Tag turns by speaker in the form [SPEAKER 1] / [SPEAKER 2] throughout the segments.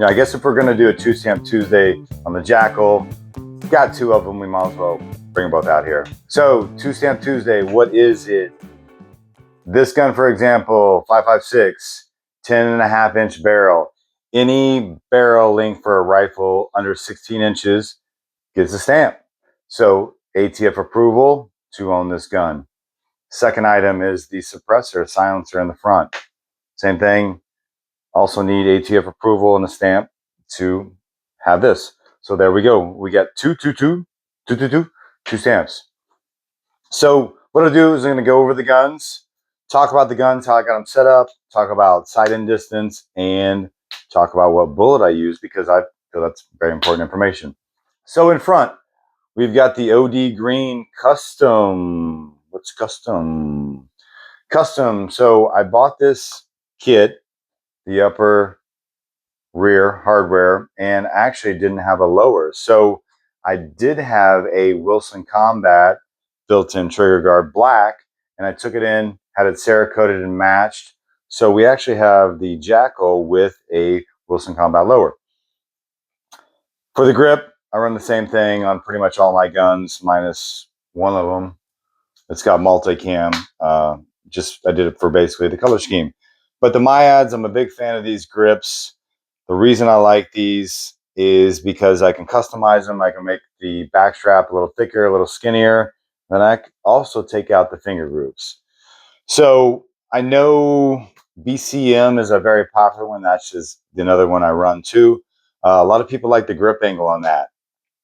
[SPEAKER 1] I guess if we're going to do a 2-stamp Tuesday on the JAKL, got two of them, we might as well bring them both out here. So 2-stamp Tuesday, what is it? This gun, for example, 5.56, 10.5-inch barrel. Any barrel length for a rifle under 16 inches gets a stamp. So ATF approval to own this gun. Second item is the suppressor, silencer in the front. Same thing. Also need ATF approval and a stamp to have this. So there we go. We got two stamps. So what I'll do is I'm going to go over the guns, talk about the guns, how I got them set up, talk about sight-in distance, and talk about what bullet I use because I feel that's very important information. So in front, we've got the OD Green Custom. What's custom? Custom. So I bought this kit, the upper rear hardware, and actually didn't have a lower. So I did have a Wilson Combat built-in trigger guard black, and I took it in, had it Cerakoted and matched. So we actually have the JAKL with a Wilson Combat lower. For the grip, I run the same thing on pretty much all my guns, minus one of them. It's got multicam. I did it for basically the color scheme. But the Myads, I'm a big fan of these grips. The reason I like these is because I can customize them. I can make the back strap a little thicker, a little skinnier. Then I can also take out the finger grooves. So I know BCM is a very popular one. That's just another one I run too. A lot of people like the grip angle on that.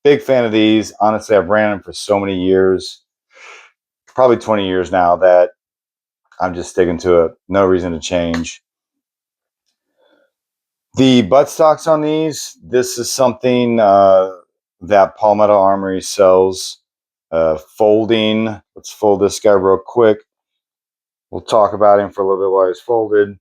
[SPEAKER 1] Big fan of these. Honestly, I've ran them for so many years, probably 20 years now, that I'm just sticking to it. No reason to change. The buttstocks on these, this is something that Palmetto Armory sells. Folding. Let's fold this guy real quick. We'll talk about him for a little bit while he's folded.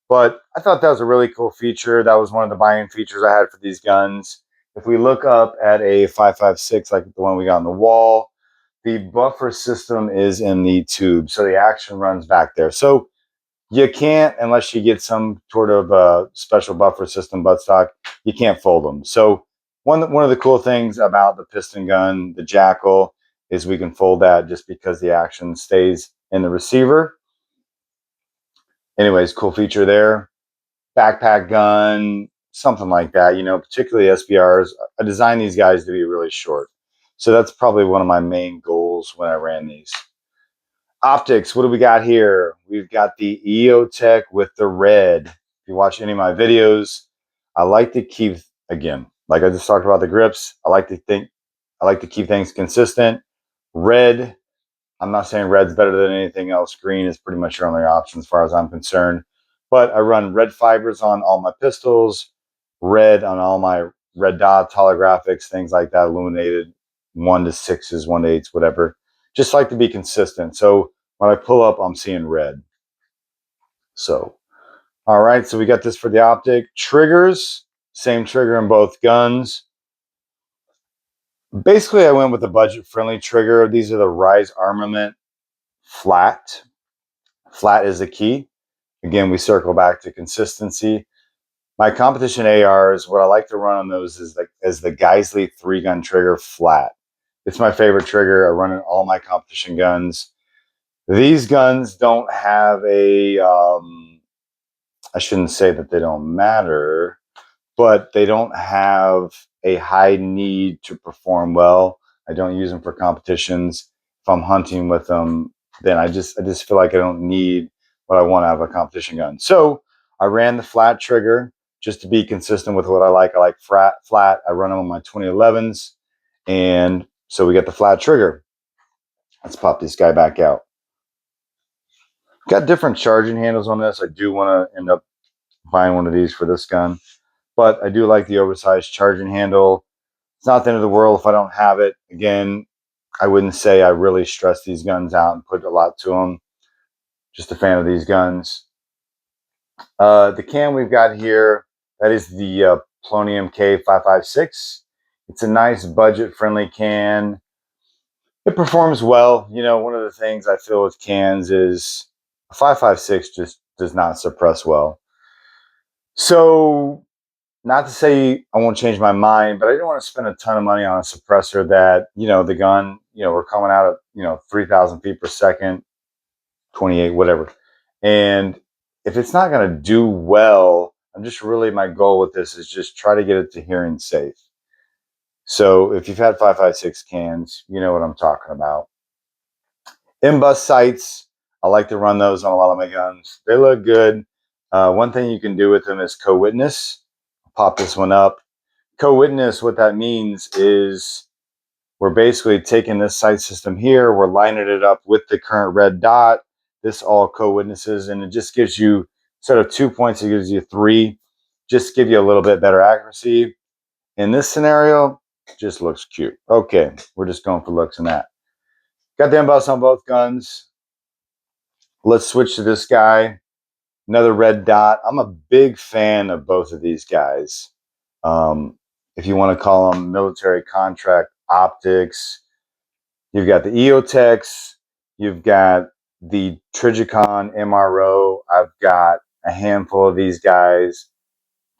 [SPEAKER 1] But I thought that was a really cool feature. That was one of the buying features I had for these guns. If we look up at a 5.56, like the one we got on the wall, the buffer system is in the tube. So the action runs back there. So you can't, unless you get some sort of special buffer system buttstock, you can't fold them. So one of the cool things about the piston gun, the JAKL, is we can fold that just because the action stays in the receiver. Anyways, cool feature there. Backpack gun, something like that, particularly SBRs. I designed these guys to be really short. So that's probably one of my main goals when I ran these. Optics, what do we got here? We've got the EOTech with the red. If you watch any of my videos, I like to keep, again, like I just talked about the grips, I like to keep things consistent. Red, I'm not saying red's better than anything else. Green is pretty much your only option as far as I'm concerned. But I run red fibers on all my pistols, red on all my red dots, holographics, things like that, illuminated 1 to 6s, 1 to 8s, whatever. Just like to be consistent. So when I pull up, I'm seeing red. So, all right. So we got this for the optic. Triggers, same trigger in both guns. Basically, I went with a budget-friendly trigger. These are the Rise Armament flat. Flat is the key. Again, we circle back to consistency. My competition ARs, what I like to run on those is the Geisley 3-gun trigger flat. It's my favorite trigger. I run in all my competition guns. These guns don't have a, I shouldn't say that they don't matter, but they don't have a high need to perform well. I don't use them for competitions. If I'm hunting with them, then I just feel like I don't need what I want out of a competition gun. So I ran the flat trigger just to be consistent with what I like. I like flat. I run them on my 2011s. And so we got the flat trigger. Let's pop this guy back out. Got different charging handles on this. I do want to end up buying one of these for this gun. But I do like the oversized charging handle. It's not the end of the world if I don't have it. Again, I wouldn't say I really stress these guns out and put a lot to them. Just a fan of these guns. The can we've got here, that is the Polonium K556. It's a nice budget-friendly can. It performs well. One of the things I feel with cans is a 5.56 just does not suppress well. So not to say I won't change my mind, but I don't want to spend a ton of money on a suppressor that, the gun, we're coming out at, 3,000 feet per second, 28, whatever. And if it's not going to do well, I'm just really, my goal with this is just try to get it to hearing safe. So if you've had 5.56 cans, you know what I'm talking about. M-bus sights, I like to run those on a lot of my guns. They look good. One thing you can do with them is co-witness. Pop this one up. Co-witness, what that means is we're basically taking this sight system here, we're lining it up with the current red dot. This all co-witnesses, and it just gives you, instead of 2 points, it gives you 3, just give you a little bit better accuracy. In this scenario, just looks cute. Okay, we're just going for looks in that. Got the emboss on both guns. Let's switch to this guy. Another red dot. I'm a big fan of both of these guys. If you want to call them military contract optics, you've got the EOTechs, you've got the Trijicon MRO. I've got a handful of these guys.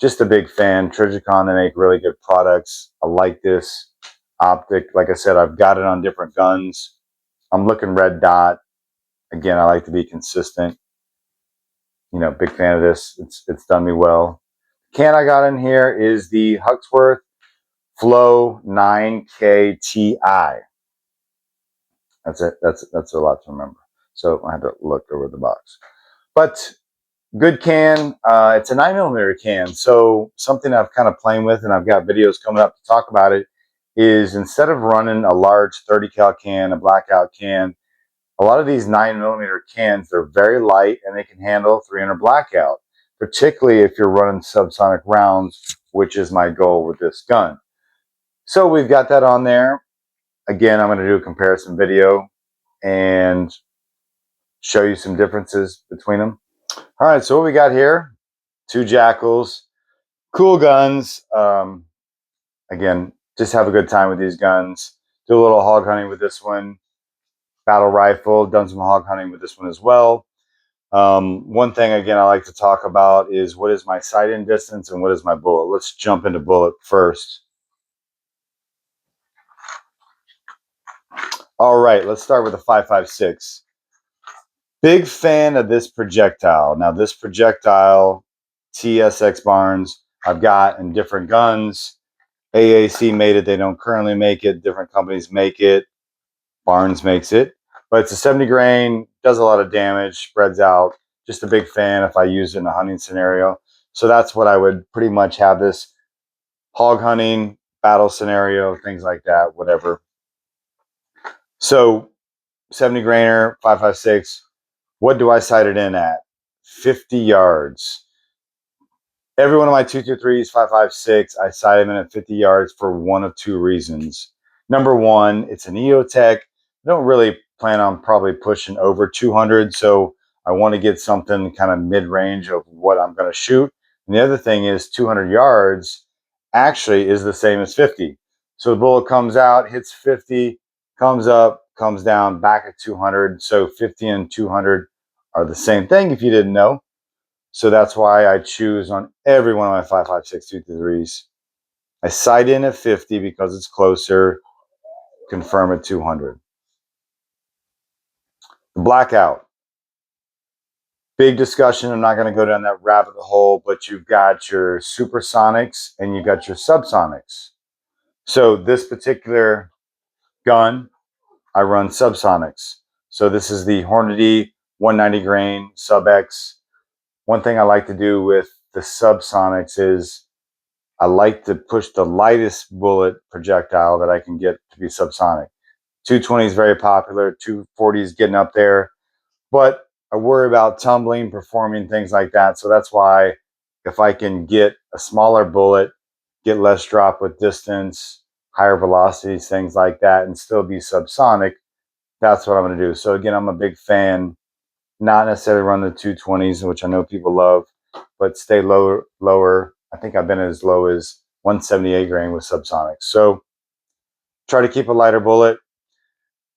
[SPEAKER 1] Just a big fan. Trijicon, they make really good products. I like this optic. Like I said, I've got it on different guns. I'm looking red dot. Again, I like to be consistent. Big fan of this. It's done me well. Can I got in here is the Huxworth Flow 9K Ti. That's it. That's a lot to remember. So I had to look over the box. But good can. It's a 9mm can. So something I've kind of playing with, and I've got videos coming up to talk about it, is instead of running a large 30 cal can, a Blackout can, a lot of these 9mm cans, they're very light and they can handle 300 Blackout, particularly if you're running subsonic rounds, which is my goal with this gun. So we've got that on there. Again, I'm going to do a comparison video and show you some differences between them. All right, so what we got here, 2 JAKLs, cool guns. Again, just have a good time with these guns. Do a little hog hunting with this one. Battle rifle, done some hog hunting with this one as well. One thing, again, I like to talk about is what is my sight-in distance and what is my bullet. Let's jump into bullet first. All right, let's start with the 5.56. Big fan of this projectile. Now, this projectile, TSX Barnes, I've got in different guns. AAC made it. They don't currently make it. Different companies make it. Barnes makes it. But it's a 70 grain, does a lot of damage, spreads out. Just a big fan if I use it in a hunting scenario. So that's what I would pretty much have this hog hunting, battle scenario, things like that, whatever. So 70 grainer, 5.56. What do I sight it in at? 50 yards. Every one of my 223s, 5.56, I sight them in at 50 yards for one of 2 reasons. Number one, it's an EOTech. I don't really plan on probably pushing over 200, so I want to get something kind of mid-range of what I'm going to shoot. And the other thing is 200 yards actually is the same as 50. So the bullet comes out, hits 50, comes up, comes down, back at 200. So 50 and 200 are the same thing if you didn't know. So that's why I choose on every one of my 5.56 223s. I sight in at 50 because it's closer, confirm at 200. The Blackout. Big discussion. I'm not going to go down that rabbit hole, but you've got your supersonics and you've got your subsonics. So this particular gun, I run subsonics. So this is the Hornady 190 grain Sub X. One thing I like to do with the subsonics is I like to push the lightest bullet projectile that I can get to be subsonic. 220 is very popular. 240 is getting up there. But I worry about tumbling, performing, things like that. So that's why if I can get a smaller bullet, get less drop with distance, higher velocities, things like that, and still be subsonic, that's what I'm going to do. So again, I'm a big fan, not necessarily run the 220s, which I know people love, but stay lower. I think I've been as low as 178 grain with subsonics. So try to keep a lighter bullet.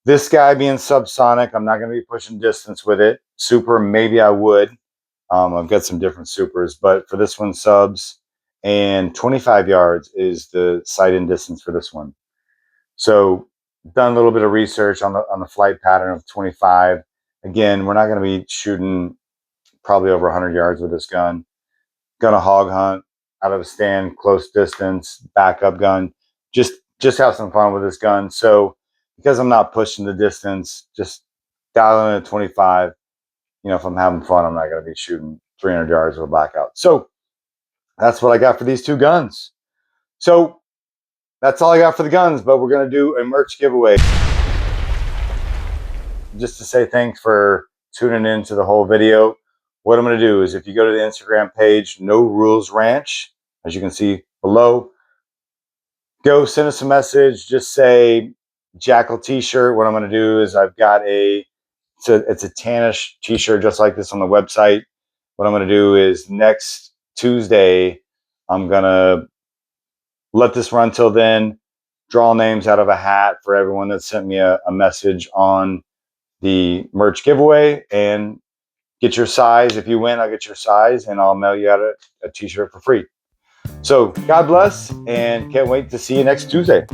[SPEAKER 1] This guy being subsonic, I'm not going to be pushing distance with it. Super, maybe I would. I've got some different supers, but for this one, subs. and 25 yards is the sight-in distance for this one. So done a little bit of research on the flight pattern of 25. Again, we're not going to be shooting probably over 100 yards with this gun. Gonna hog hunt out of a stand, close distance, backup gun. Just have some fun with this gun. So because I'm not pushing the distance, just dialing in at 25. If I'm having fun, I'm not going to be shooting 300 yards with a Blackout. So that's what I got for these two guns. So that's all I got for the guns, but we're going to do a merch giveaway. Just to say thanks for tuning in to the whole video. What I'm going to do is, if you go to the Instagram page, No Rules Ranch, as you can see below, go send us a message. Just say JAKL t-shirt. What I'm going to do is, I've got it's a tannish t-shirt just like this on the website. What I'm going to do is, next Tuesday, I'm going to let this run till then, draw names out of a hat for everyone that sent me a message on the merch giveaway, and get your size. If you win, I'll get your size and I'll mail you out a t-shirt for free. So God bless, and can't wait to see you next Tuesday.